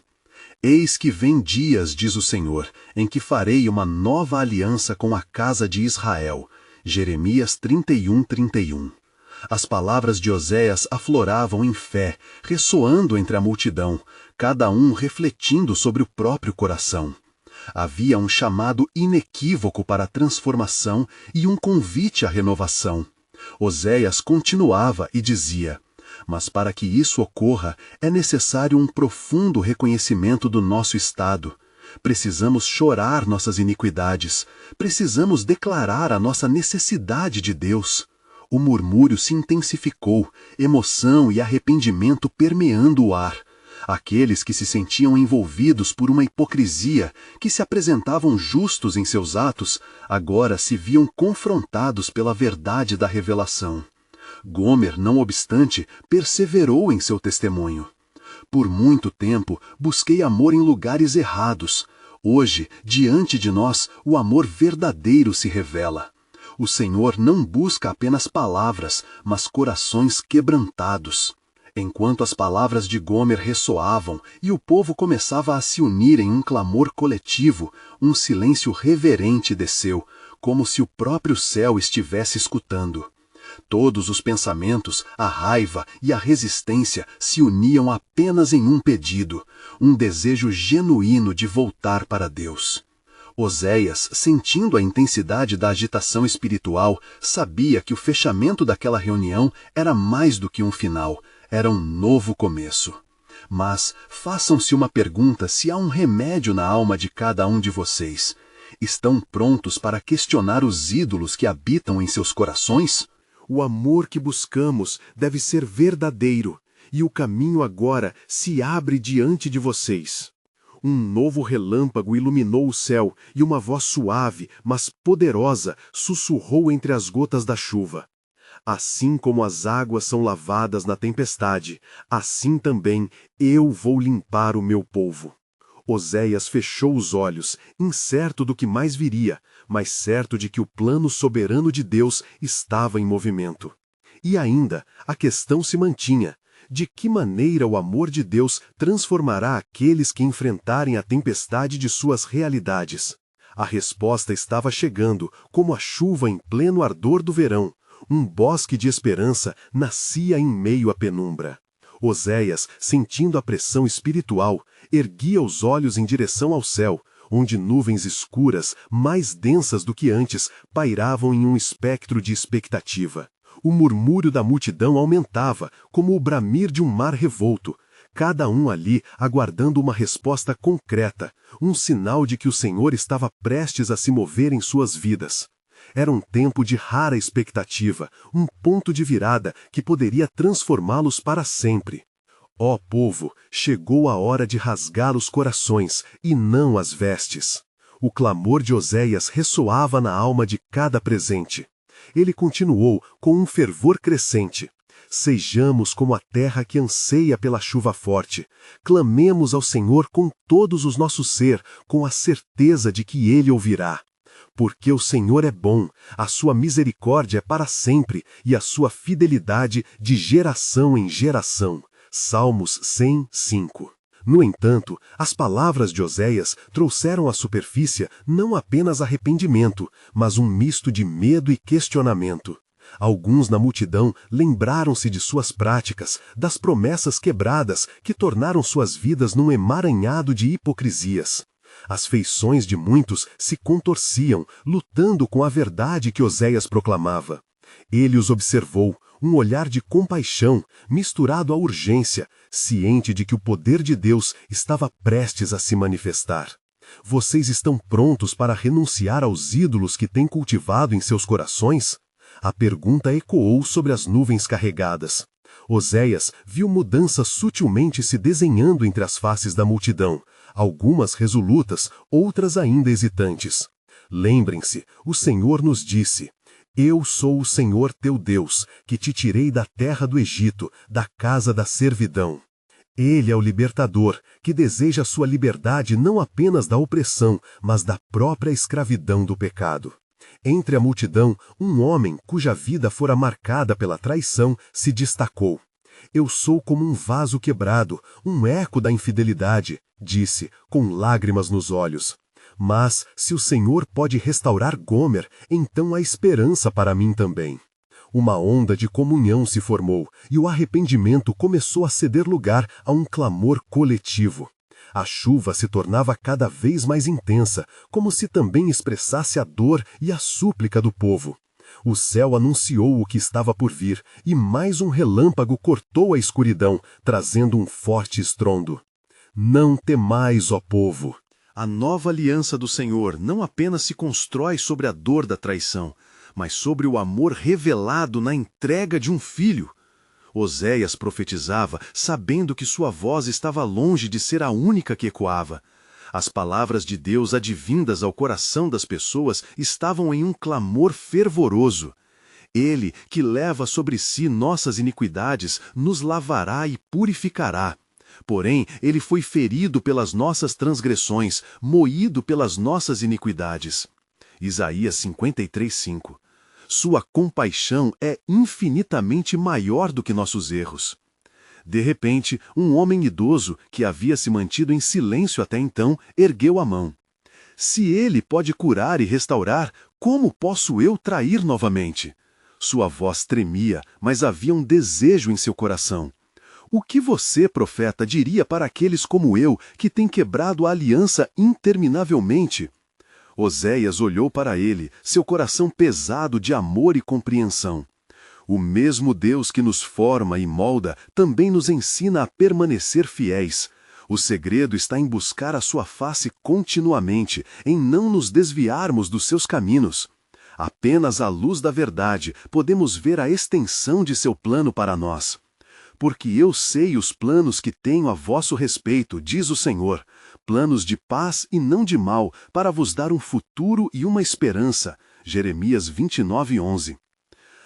Eis que vem dias, diz o Senhor, em que farei uma nova aliança com a casa de Israel. Jeremias 31:31. As palavras de Oséias afloravam em fé, ressoando entre a multidão, cada um refletindo sobre o próprio coração. Havia um chamado inequívoco para a transformação e um convite à renovação. Oséias continuava e dizia: mas para que isso ocorra, é necessário um profundo reconhecimento do nosso estado. Precisamos chorar nossas iniquidades. Precisamos declarar a nossa necessidade de Deus. O murmúrio se intensificou, emoção e arrependimento permeando o ar. Aqueles que se sentiam envolvidos por uma hipocrisia, que se apresentavam justos em seus atos, agora se viam confrontados pela verdade da revelação. Gomer, não obstante, perseverou em seu testemunho. Por muito tempo, busquei amor em lugares errados. Hoje, diante de nós, o amor verdadeiro se revela. O Senhor não busca apenas palavras, mas corações quebrantados. Enquanto as palavras de Gomer ressoavam e o povo começava a se unir em um clamor coletivo, um silêncio reverente desceu, como se o próprio céu estivesse escutando. Todos os pensamentos, a raiva e a resistência se uniam apenas em um pedido, um desejo genuíno de voltar para Deus. Oséias, sentindo a intensidade da agitação espiritual, sabia que o fechamento daquela reunião era mais do que um final, era um novo começo. Mas façam-se uma pergunta se há um remédio na alma de cada um de vocês. Estão prontos para questionar os ídolos que habitam em seus corações? O amor que buscamos deve ser verdadeiro, e o caminho agora se abre diante de vocês. Um novo relâmpago iluminou o céu, e uma voz suave, mas poderosa, sussurrou entre as gotas da chuva. Assim como as águas são lavadas na tempestade, assim também eu vou limpar o meu povo. Oséias fechou os olhos, incerto do que mais viria, mas certo de que o plano soberano de Deus estava em movimento. E ainda, a questão se mantinha: de que maneira o amor de Deus transformará aqueles que enfrentarem a tempestade de suas realidades? A resposta estava chegando, como a chuva em pleno ardor do verão. Um bosque de esperança nascia em meio à penumbra. Oséias, sentindo a pressão espiritual, erguia os olhos em direção ao céu, onde nuvens escuras, mais densas do que antes, pairavam em um espectro de expectativa. O murmúrio da multidão aumentava, como o bramir de um mar revolto, cada um ali aguardando uma resposta concreta, um sinal de que o Senhor estava prestes a se mover em suas vidas. Era um tempo de rara expectativa, um ponto de virada que poderia transformá-los para sempre. Ó povo, chegou a hora de rasgar os corações, e não as vestes. O clamor de Oséias ressoava na alma de cada presente. Ele continuou com um fervor crescente: sejamos como a terra que anseia pela chuva forte. Clamemos ao Senhor com todos os nossos ser, com a certeza de que Ele ouvirá. Porque o Senhor é bom, a sua misericórdia é para sempre, e a sua fidelidade de geração em geração. Salmos 105. No entanto, as palavras de Oséias trouxeram à superfície não apenas arrependimento, mas um misto de medo e questionamento. Alguns na multidão lembraram-se de suas práticas, das promessas quebradas que tornaram suas vidas num emaranhado de hipocrisias. As feições de muitos se contorciam, lutando com a verdade que Oséias proclamava. Ele os observou, um olhar de compaixão, misturado à urgência, ciente de que o poder de Deus estava prestes a se manifestar. Vocês estão prontos para renunciar aos ídolos que têm cultivado em seus corações? A pergunta ecoou sobre as nuvens carregadas. Oséias viu mudanças sutilmente se desenhando entre as faces da multidão, algumas resolutas, outras ainda hesitantes. Lembrem-se, o Senhor nos disse: Eu sou o Senhor teu Deus, que te tirei da terra do Egito, da casa da servidão. Ele é o libertador, que deseja sua liberdade não apenas da opressão, mas da própria escravidão do pecado. Entre a multidão, um homem cuja vida fora marcada pela traição se destacou. Eu sou como um vaso quebrado, um eco da infidelidade, disse, com lágrimas nos olhos. Mas, se o Senhor pode restaurar Gomer, então há esperança para mim também. Uma onda de comunhão se formou, e o arrependimento começou a ceder lugar a um clamor coletivo. A chuva se tornava cada vez mais intensa, como se também expressasse a dor e a súplica do povo. O céu anunciou o que estava por vir, e mais um relâmpago cortou a escuridão, trazendo um forte estrondo. Não temais, ó povo! A nova aliança do Senhor não apenas se constrói sobre a dor da traição, mas sobre o amor revelado na entrega de um filho. Oséias profetizava, sabendo que sua voz estava longe de ser a única que ecoava. As palavras de Deus advindas ao coração das pessoas estavam em um clamor fervoroso. Ele, que leva sobre si nossas iniquidades, nos lavará e purificará. Porém, ele foi ferido pelas nossas transgressões, moído pelas nossas iniquidades. Isaías 53:5. Sua compaixão é infinitamente maior do que nossos erros. De repente, um homem idoso, que havia se mantido em silêncio até então, ergueu a mão. Se ele pode curar e restaurar, como posso eu trair novamente? Sua voz tremia, mas havia um desejo em seu coração. O que você, profeta, diria para aqueles como eu, que têm quebrado a aliança interminavelmente? Oséias olhou para ele, seu coração pesado de amor e compreensão. O mesmo Deus que nos forma e molda também nos ensina a permanecer fiéis. O segredo está em buscar a sua face continuamente, em não nos desviarmos dos seus caminhos. Apenas à luz da verdade podemos ver a extensão de seu plano para nós. Porque eu sei os planos que tenho a vosso respeito, diz o Senhor, planos de paz e não de mal, para vos dar um futuro e uma esperança. Jeremias 29:11.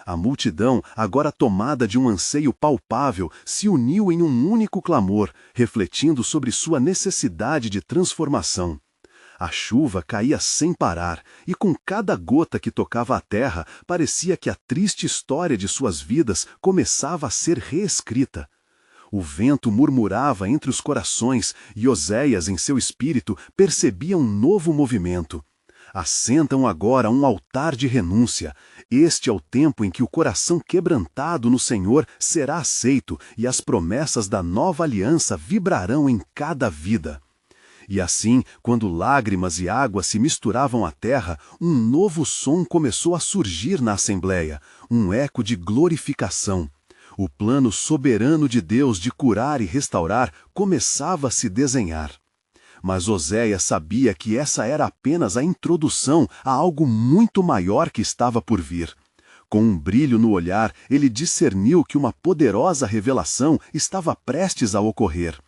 A multidão, agora tomada de um anseio palpável, se uniu em um único clamor, refletindo sobre sua necessidade de transformação. A chuva caía sem parar, e com cada gota que tocava a terra, parecia que a triste história de suas vidas começava a ser reescrita. O vento murmurava entre os corações, e Oséias, em seu espírito, percebia um novo movimento. Assentam agora um altar de renúncia. Este é o tempo em que o coração quebrantado no Senhor será aceito, e as promessas da nova aliança vibrarão em cada vida. E assim, quando lágrimas e água se misturavam à terra, um novo som começou a surgir na Assembleia, um eco de glorificação. O plano soberano de Deus de curar e restaurar começava a se desenhar. Mas Oséias sabia que essa era apenas a introdução a algo muito maior que estava por vir. Com um brilho no olhar, ele discerniu que uma poderosa revelação estava prestes a ocorrer.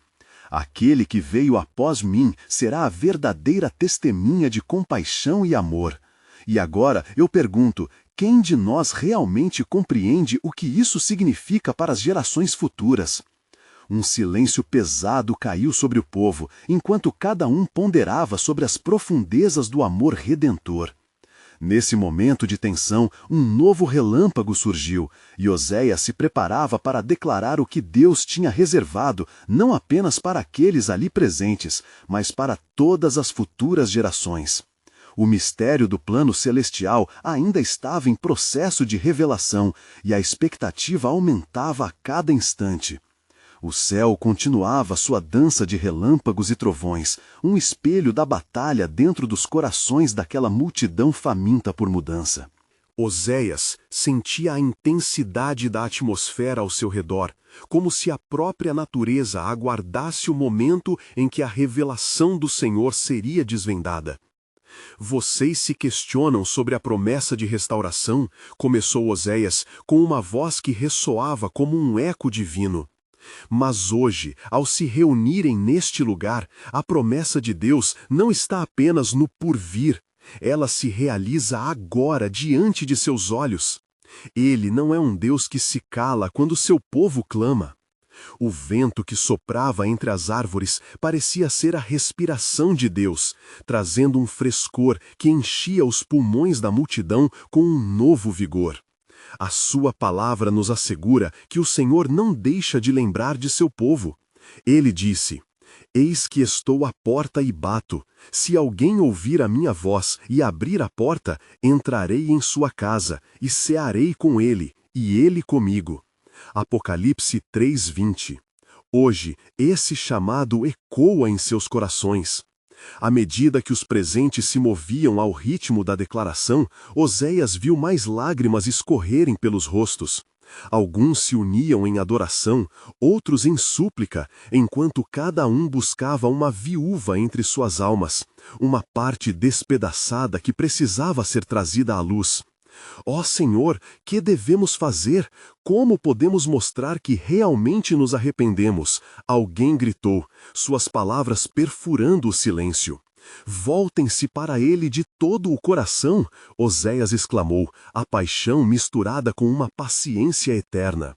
Aquele que veio após mim será a verdadeira testemunha de compaixão e amor. E agora eu pergunto, quem de nós realmente compreende o que isso significa para as gerações futuras? Um silêncio pesado caiu sobre o povo, enquanto cada um ponderava sobre as profundezas do amor redentor. Nesse momento de tensão, um novo relâmpago surgiu, e Oséias se preparava para declarar o que Deus tinha reservado, não apenas para aqueles ali presentes, mas para todas as futuras gerações. O mistério do plano celestial ainda estava em processo de revelação, e a expectativa aumentava a cada instante. O céu continuava sua dança de relâmpagos e trovões, um espelho da batalha dentro dos corações daquela multidão faminta por mudança. Oséias sentia a intensidade da atmosfera ao seu redor, como se a própria natureza aguardasse o momento em que a revelação do Senhor seria desvendada. Vocês se questionam sobre a promessa de restauração, começou Oséias, com uma voz que ressoava como um eco divino. Mas hoje, ao se reunirem neste lugar, a promessa de Deus não está apenas no porvir, ela se realiza agora diante de seus olhos. Ele não é um Deus que se cala quando seu povo clama. O vento que soprava entre as árvores parecia ser a respiração de Deus, trazendo um frescor que enchia os pulmões da multidão com um novo vigor. A sua palavra nos assegura que o Senhor não deixa de lembrar de seu povo. Ele disse: Eis que estou à porta e bato. Se alguém ouvir a minha voz e abrir a porta, entrarei em sua casa e cearei com ele, e ele comigo. Apocalipse 3:20. Hoje, esse chamado ecoa em seus corações. À medida que os presentes se moviam ao ritmo da declaração, Oséias viu mais lágrimas escorrerem pelos rostos. Alguns se uniam em adoração, outros em súplica, enquanto cada um buscava uma viúva entre suas almas, uma parte despedaçada que precisava ser trazida à luz. Ó Senhor, que devemos fazer? Como podemos mostrar que realmente nos arrependemos? Alguém gritou, suas palavras perfurando o silêncio. Voltem-se para ele de todo o coração, Oséias exclamou, a paixão misturada com uma paciência eterna.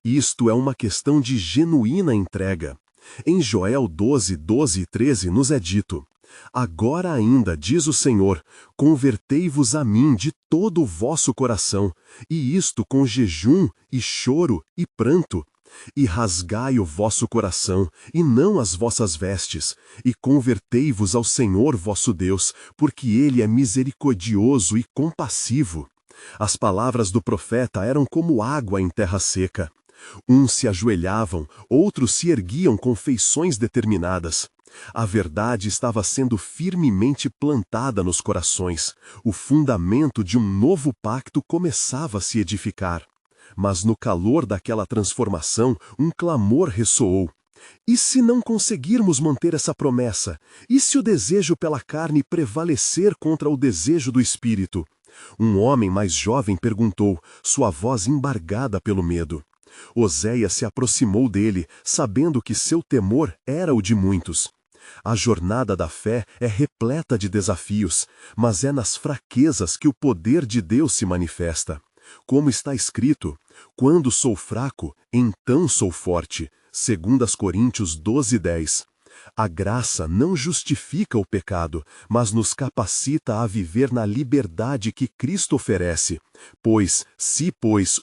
Isto é uma questão de genuína entrega. Em Joel 12, 12 e 13 nos é dito: Agora ainda, diz o Senhor, convertei-vos a mim de todo o vosso coração, e isto com jejum, e choro, e pranto. E rasgai o vosso coração, e não as vossas vestes, e convertei-vos ao Senhor vosso Deus, porque Ele é misericordioso e compassivo. As palavras do profeta eram como água em terra seca. Uns se ajoelhavam, outros se erguiam com feições determinadas. A verdade estava sendo firmemente plantada nos corações. O fundamento de um novo pacto começava a se edificar. Mas no calor daquela transformação, um clamor ressoou. E se não conseguirmos manter essa promessa? E se o desejo pela carne prevalecer contra o desejo do espírito? Um homem mais jovem perguntou, sua voz embargada pelo medo. Oséias se aproximou dele, sabendo que seu temor era o de muitos. A jornada da fé é repleta de desafios, mas é nas fraquezas que o poder de Deus se manifesta. Como está escrito, quando sou fraco, então sou forte. 2 Coríntios 12:10. A graça não justifica o pecado, mas nos capacita a viver na liberdade que Cristo oferece. Se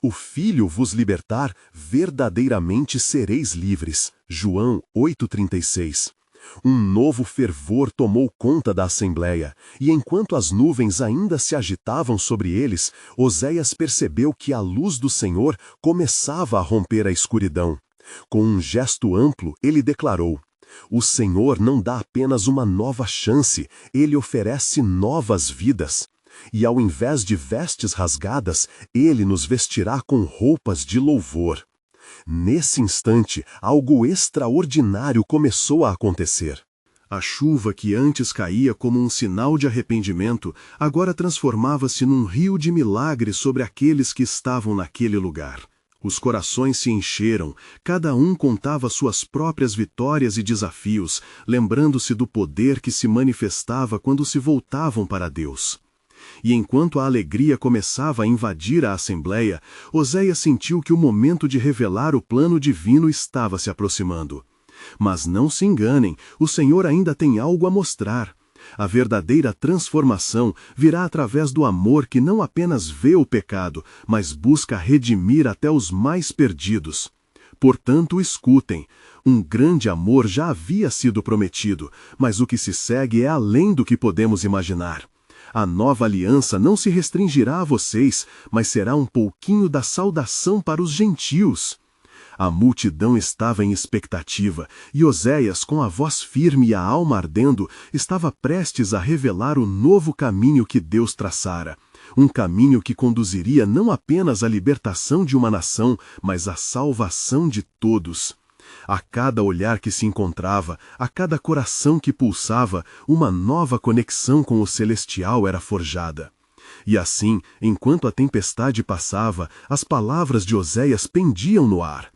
o Filho vos libertar, verdadeiramente sereis livres. João 8:36. Um novo fervor tomou conta da assembleia, e enquanto as nuvens ainda se agitavam sobre eles, Oséias percebeu que a luz do Senhor começava a romper a escuridão. Com um gesto amplo, ele declarou: O Senhor não dá apenas uma nova chance, Ele oferece novas vidas. E ao invés de vestes rasgadas, Ele nos vestirá com roupas de louvor. Nesse instante, algo extraordinário começou a acontecer. A chuva que antes caía como um sinal de arrependimento, agora transformava-se num rio de milagres sobre aqueles que estavam naquele lugar. Os corações se encheram, cada um contava suas próprias vitórias e desafios, lembrando-se do poder que se manifestava quando se voltavam para Deus. E enquanto a alegria começava a invadir a assembleia, Oséias sentiu que o momento de revelar o plano divino estava se aproximando. Mas não se enganem, o Senhor ainda tem algo a mostrar. A verdadeira transformação virá através do amor que não apenas vê o pecado, mas busca redimir até os mais perdidos. Portanto, escutem, um grande amor já havia sido prometido, mas o que se segue é além do que podemos imaginar. A nova aliança não se restringirá a vocês, mas será um pouquinho da saudação para os gentios. A multidão estava em expectativa, e Oséias, com a voz firme e a alma ardendo, estava prestes a revelar o novo caminho que Deus traçara. Um caminho que conduziria não apenas à libertação de uma nação, mas à salvação de todos. A cada olhar que se encontrava, a cada coração que pulsava, uma nova conexão com o celestial era forjada. E assim, enquanto a tempestade passava, as palavras de Oséias pendiam no ar.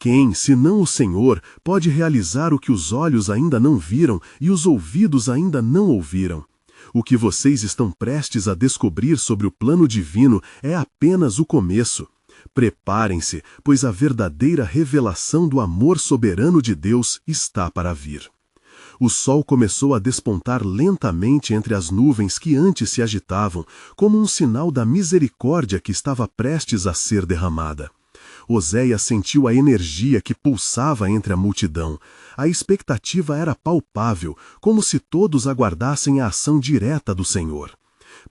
Quem, senão o Senhor, pode realizar o que os olhos ainda não viram e os ouvidos ainda não ouviram? O que vocês estão prestes a descobrir sobre o plano divino é apenas o começo. Preparem-se, pois a verdadeira revelação do amor soberano de Deus está para vir. O sol começou a despontar lentamente entre as nuvens que antes se agitavam, como um sinal da misericórdia que estava prestes a ser derramada. Oséias sentiu a energia que pulsava entre a multidão. A expectativa era palpável, como se todos aguardassem a ação direta do Senhor.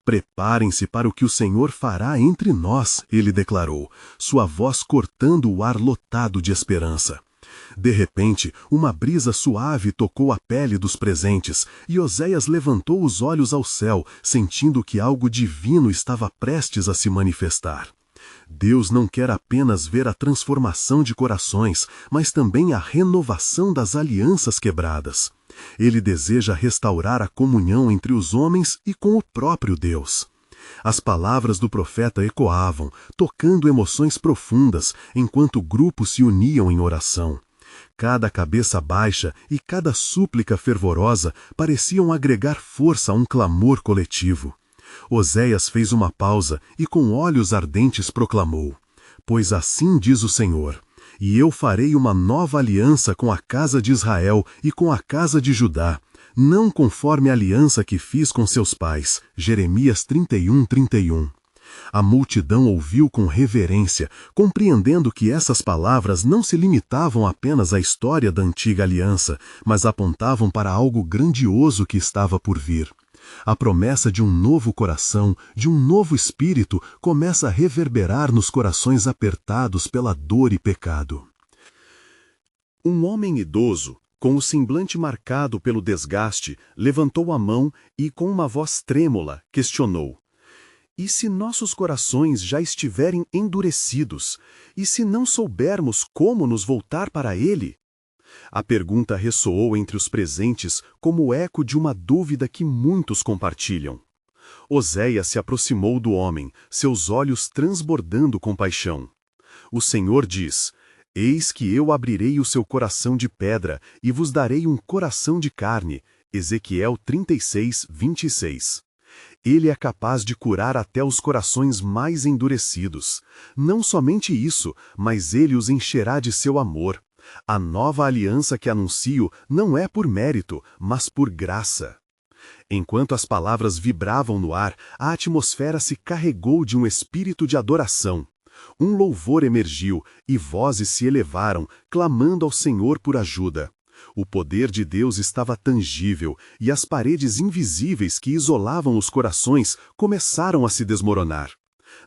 Preparem-se para o que o Senhor fará entre nós, ele declarou, sua voz cortando o ar lotado de esperança. De repente, uma brisa suave tocou a pele dos presentes, e Oséias levantou os olhos ao céu, sentindo que algo divino estava prestes a se manifestar. Deus não quer apenas ver a transformação de corações, mas também a renovação das alianças quebradas. Ele deseja restaurar a comunhão entre os homens e com o próprio Deus. As palavras do profeta ecoavam, tocando emoções profundas, enquanto grupos se uniam em oração. Cada cabeça baixa e cada súplica fervorosa pareciam agregar força a um clamor coletivo. Oséias fez uma pausa e com olhos ardentes proclamou: Pois assim diz o Senhor, e eu farei uma nova aliança com a casa de Israel e com a casa de Judá, não conforme a aliança que fiz com seus pais. Jeremias 31:31. A multidão ouviu com reverência, compreendendo que essas palavras não se limitavam apenas à história da antiga aliança, mas apontavam para algo grandioso que estava por vir. A promessa de um novo coração, de um novo espírito, começa a reverberar nos corações apertados pela dor e pecado. Um homem idoso, com o semblante marcado pelo desgaste, levantou a mão e, com uma voz trêmula, questionou: E se nossos corações já estiverem endurecidos? E se não soubermos como nos voltar para Ele? A pergunta ressoou entre os presentes como o eco de uma dúvida que muitos compartilham. Oséias se aproximou do homem, seus olhos transbordando compaixão. O Senhor diz: Eis que eu abrirei o seu coração de pedra e vos darei um coração de carne. Ezequiel 36:26. Ele é capaz de curar até os corações mais endurecidos. Não somente isso, mas ele os encherá de seu amor. A nova aliança que anuncio não é por mérito, mas por graça. Enquanto as palavras vibravam no ar, a atmosfera se carregou de um espírito de adoração. Um louvor emergiu e vozes se elevaram, clamando ao Senhor por ajuda. O poder de Deus estava tangível e as paredes invisíveis que isolavam os corações começaram a se desmoronar.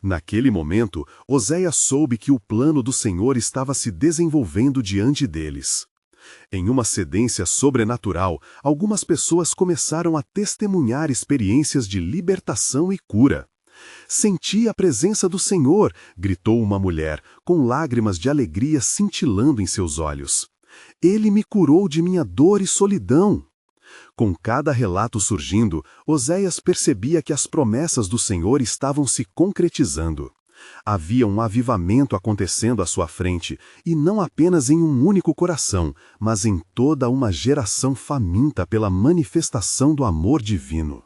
Naquele momento, Oséias soube que o plano do Senhor estava se desenvolvendo diante deles. Em uma cedência sobrenatural, algumas pessoas começaram a testemunhar experiências de libertação e cura. Senti a presença do Senhor, gritou uma mulher, com lágrimas de alegria cintilando em seus olhos. Ele me curou de minha dor e solidão. Com cada relato surgindo, Oséias percebia que as promessas do Senhor estavam se concretizando. Havia um avivamento acontecendo à sua frente, e não apenas em um único coração, mas em toda uma geração faminta pela manifestação do amor divino.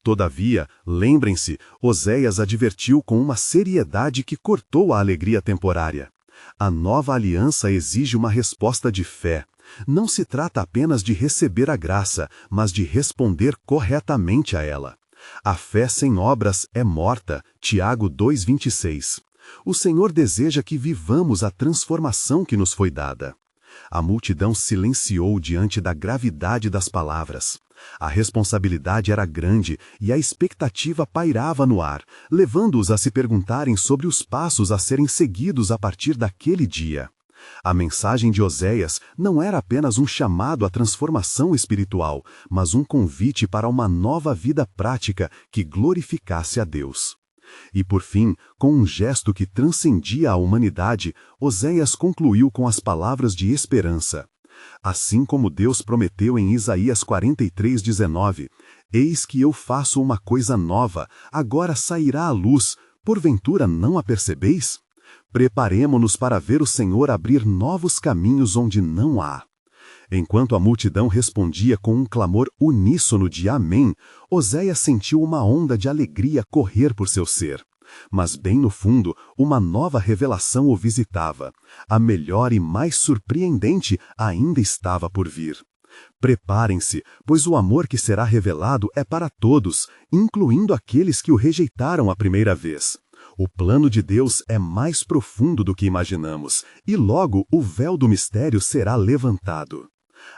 Todavia, lembrem-se, Oséias advertiu com uma seriedade que cortou a alegria temporária. A nova aliança exige uma resposta de fé. Não se trata apenas de receber a graça, mas de responder corretamente a ela. A fé sem obras é morta. Tiago 2:26. O Senhor deseja que vivamos a transformação que nos foi dada. A multidão silenciou diante da gravidade das palavras. A responsabilidade era grande e a expectativa pairava no ar, levando-os a se perguntarem sobre os passos a serem seguidos a partir daquele dia. A mensagem de Oséias não era apenas um chamado à transformação espiritual, mas um convite para uma nova vida prática que glorificasse a Deus. E por fim, com um gesto que transcendia a humanidade, Oséias concluiu com as palavras de esperança. Assim como Deus prometeu em Isaías 43:19, eis que eu faço uma coisa nova, agora sairá à luz, porventura não a percebeis? Preparemo-nos para ver o Senhor abrir novos caminhos onde não há. Enquanto a multidão respondia com um clamor uníssono de amém, Oséias sentiu uma onda de alegria correr por seu ser. Mas bem no fundo, uma nova revelação o visitava. A melhor e mais surpreendente ainda estava por vir. Preparem-se, pois o amor que será revelado é para todos, incluindo aqueles que o rejeitaram a primeira vez. O plano de Deus é mais profundo do que imaginamos, e logo o véu do mistério será levantado.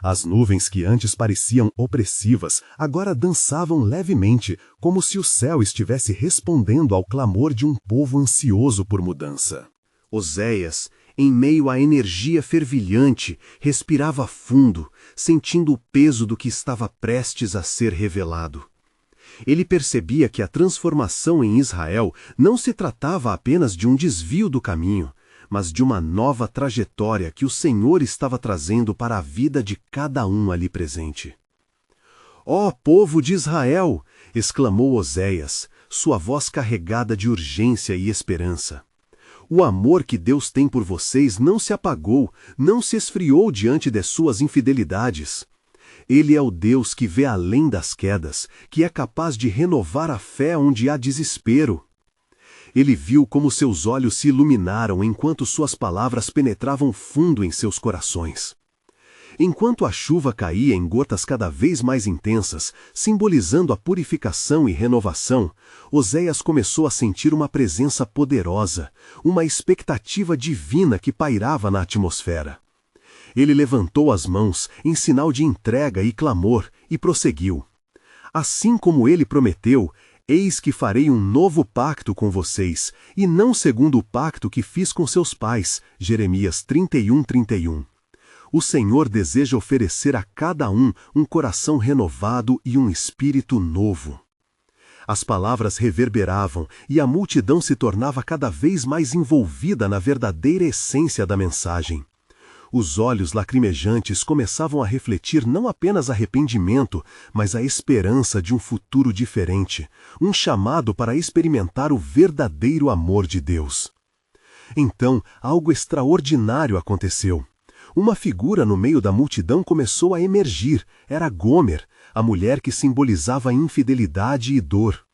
As nuvens que antes pareciam opressivas, agora dançavam levemente, como se o céu estivesse respondendo ao clamor de um povo ansioso por mudança. Oséias, em meio à energia fervilhante, respirava fundo, sentindo o peso do que estava prestes a ser revelado. Ele percebia que a transformação em Israel não se tratava apenas de um desvio do caminho, mas de uma nova trajetória que o Senhor estava trazendo para a vida de cada um ali presente. «Ó povo de Israel!» exclamou Oséias, sua voz carregada de urgência e esperança. O amor que Deus tem por vocês não se apagou, não se esfriou diante de suas infidelidades. Ele é o Deus que vê além das quedas, que é capaz de renovar a fé onde há desespero. Ele viu como seus olhos se iluminaram enquanto suas palavras penetravam fundo em seus corações. Enquanto a chuva caía em gotas cada vez mais intensas, simbolizando a purificação e renovação, Oséias começou a sentir uma presença poderosa, uma expectativa divina que pairava na atmosfera. Ele levantou as mãos em sinal de entrega e clamor e prosseguiu. Assim como ele prometeu, eis que farei um novo pacto com vocês, e não segundo o pacto que fiz com seus pais. Jeremias 31:31. O Senhor deseja oferecer a cada um coração renovado e um espírito novo. As palavras reverberavam e a multidão se tornava cada vez mais envolvida na verdadeira essência da mensagem. Os olhos lacrimejantes começavam a refletir não apenas arrependimento, mas a esperança de um futuro diferente, um chamado para experimentar o verdadeiro amor de Deus. Então, algo extraordinário aconteceu. Uma figura no meio da multidão começou a emergir. Era Gomer, a mulher que simbolizava infidelidade e dor.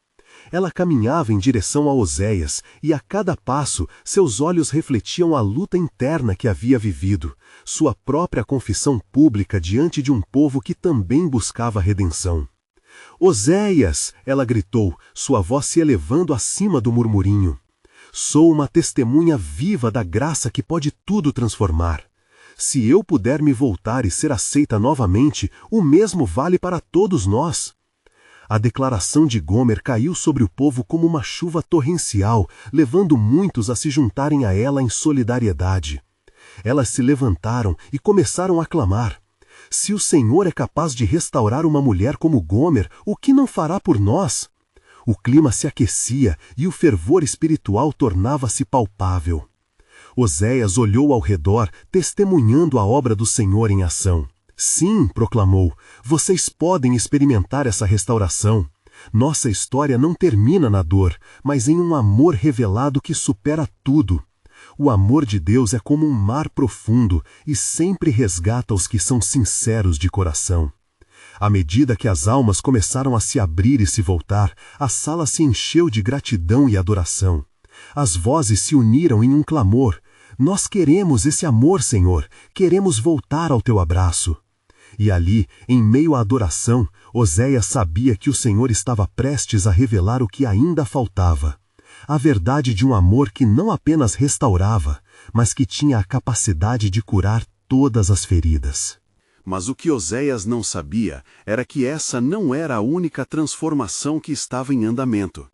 Ela caminhava em direção a Oséias, e a cada passo seus olhos refletiam a luta interna que havia vivido, sua própria confissão pública diante de um povo que também buscava redenção. «Oséias!» ela gritou, sua voz se elevando acima do murmurinho. «Sou uma testemunha viva da graça que pode tudo transformar. Se eu puder me voltar e ser aceita novamente, o mesmo vale para todos nós.» A declaração de Gomer caiu sobre o povo como uma chuva torrencial, levando muitos a se juntarem a ela em solidariedade. Elas se levantaram e começaram a clamar. Se o Senhor é capaz de restaurar uma mulher como Gomer, o que não fará por nós? O clima se aquecia e o fervor espiritual tornava-se palpável. Oséias olhou ao redor, testemunhando a obra do Senhor em ação. «Sim», proclamou, «vocês podem experimentar essa restauração. Nossa história não termina na dor, mas em um amor revelado que supera tudo. O amor de Deus é como um mar profundo e sempre resgata os que são sinceros de coração.» À medida que as almas começaram a se abrir e se voltar, a sala se encheu de gratidão e adoração. As vozes se uniram em um clamor. «Nós queremos esse amor, Senhor, queremos voltar ao teu abraço.» E ali, em meio à adoração, Oséias sabia que o Senhor estava prestes a revelar o que ainda faltava. A verdade de um amor que não apenas restaurava, mas que tinha a capacidade de curar todas as feridas. Mas o que Oséias não sabia era que essa não era a única transformação que estava em andamento.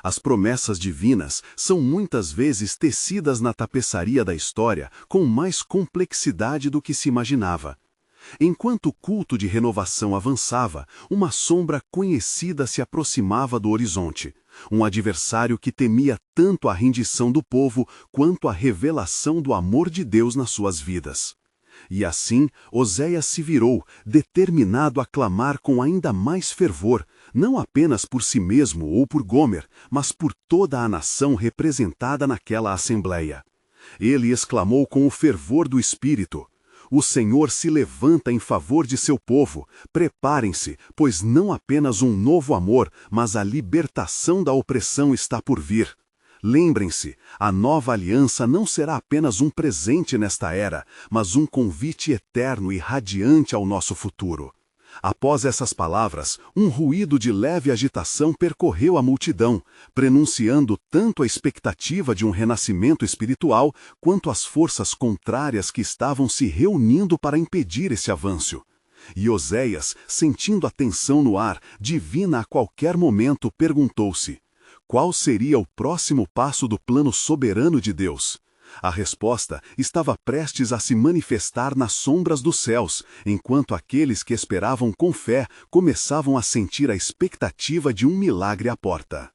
As promessas divinas são muitas vezes tecidas na tapeçaria da história com mais complexidade do que se imaginava. Enquanto o culto de renovação avançava, uma sombra conhecida se aproximava do horizonte. um adversário que temia tanto a rendição do povo quanto a revelação do amor de Deus nas suas vidas. E assim, Oséias se virou, determinado a clamar com ainda mais fervor, não apenas por si mesmo ou por Gomer, mas por toda a nação representada naquela assembleia. Ele exclamou com o fervor do Espírito: "O Senhor se levanta em favor de seu povo. Preparem-se, pois não apenas um novo amor, mas a libertação da opressão está por vir. Lembrem-se, a nova aliança não será apenas um presente nesta era, mas um convite eterno e radiante ao nosso futuro." Após essas palavras, um ruído de leve agitação percorreu a multidão, prenunciando tanto a expectativa de um renascimento espiritual, quanto as forças contrárias que estavam se reunindo para impedir esse avanço. E Oséias, sentindo a tensão no ar, divina a qualquer momento, perguntou-se: qual seria o próximo passo do plano soberano de Deus? A resposta estava prestes a se manifestar nas sombras dos céus, enquanto aqueles que esperavam com fé começavam a sentir a expectativa de um milagre à porta.